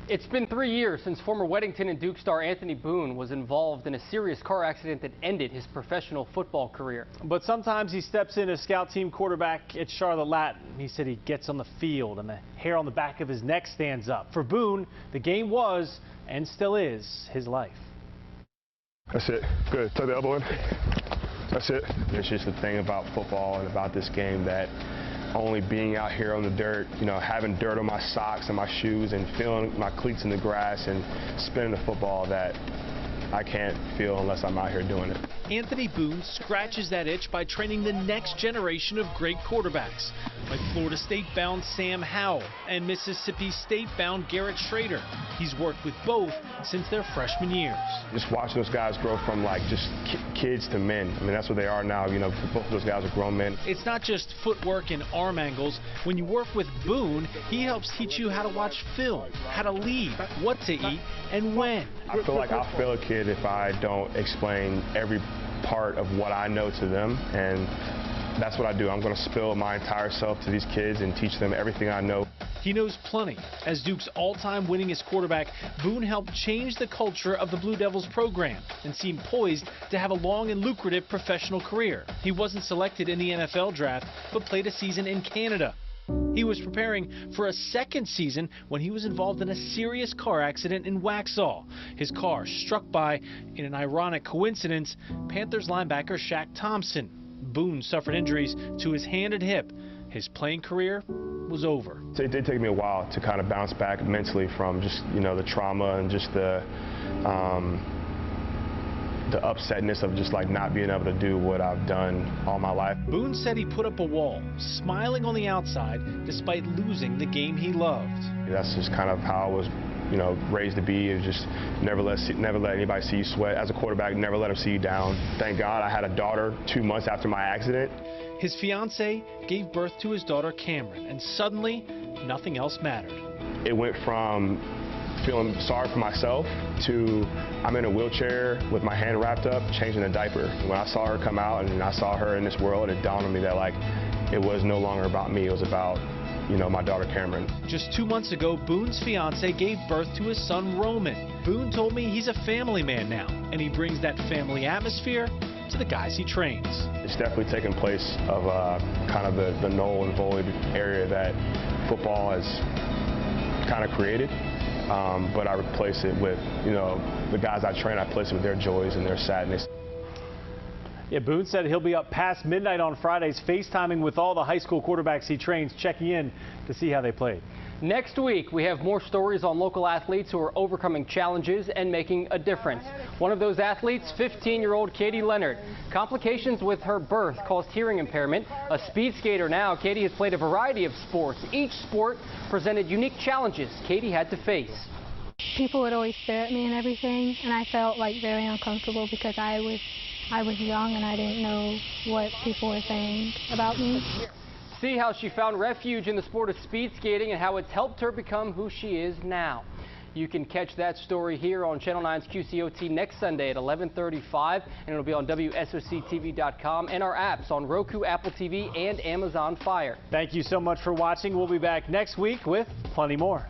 It's been 3 years since former Weddington and Duke star Anthony Boone was involved in a serious car accident that ended his professional football career. But sometimes he steps in as scout team quarterback at Charlotte Latin. He said he gets on the field and the hair on the back of his neck stands up. For Boone, the game was, and still is, his life. That's it. Good. Tuck the elbow in. That's it. It's just the thing about football and about this game that only being out here on the dirt, you know, having dirt on my socks and my shoes and feeling my cleats in the grass and spinning the football that I can't feel unless I'm out here doing it. Anthony Boone scratches that itch by training the next generation of great quarterbacks, like Florida State-bound Sam Howell and Mississippi State-bound Garrett Schrader. He's worked with both since their freshman years. Just watching those guys grow from like just kids to men. I mean, that's what they are now. You know, both of those guys are grown men. It's not just footwork and arm angles. When you work with Boone, he helps teach you how to watch film, how to lead, what to eat, and when. I feel like I'll fail a kid if I don't explain every part of what I know to them, and that's what I do. I'm going to spill my entire self to these kids and teach them everything I know. He knows plenty. As Duke's all-time winningest quarterback, Boone helped change the culture of the Blue Devils program and seemed poised to have a long and lucrative professional career. He wasn't selected in the NFL draft, but played a season in Canada. He was preparing for a second season when he was involved in a serious car accident in Waxhaw. His car struck by, in an ironic coincidence, Panthers linebacker Shaq Thompson. Boone suffered injuries to his hand and hip. His playing career was over. It did take me a while to kind of bounce back mentally from just, you know, the trauma and just the upsetness of just like not being able to do what I've done all my life. Boone said he put up a wall, smiling on the outside despite losing the game he loved. That's just kind of how I was, you know, raised to be. Is just never let anybody see you sweat. As a quarterback, never let them see you down. Thank God I had a daughter 2 months after my accident. His fiancée gave birth to his daughter Cameron, and suddenly nothing else mattered. It went from feeling sorry for myself to I'm in a wheelchair with my hand wrapped up, changing a diaper. When I saw her come out and I saw her in this world, it dawned on me that like it was no longer about me, it was about, you know, my daughter Cameron. Just 2 months ago, Boone's fiancée gave birth to his son Roman. Boone told me he's a family man now, and he brings that family atmosphere to the guys he trains. It's definitely taken place of kind of the null and void area that football has kind of created. But I replace it with, you know, the guys I train, I replace it with their joys and their sadness. Yeah, Boone said he'll be up past midnight on Fridays, FaceTiming with all the high school quarterbacks he trains, checking in to see how they played. Next week, we have more stories on local athletes who are overcoming challenges and making a difference. One of those athletes, 15-year-old Katie Leonard. Complications with her birth caused hearing impairment. A speed skater now, Katie has played a variety of sports. Each sport presented unique challenges Katie had to face. People would always stare at me and everything, and I felt like very uncomfortable because I was young and I didn't know what people were saying about me. See how she found refuge in the sport of speed skating and how it's helped her become who she is now. You can catch that story here on Channel 9's QCOT next Sunday at 11:35, and it'll be on WSOCTV.com and our apps on Roku, Apple TV, and Amazon Fire. Thank you so much for watching. We'll be back next week with plenty more.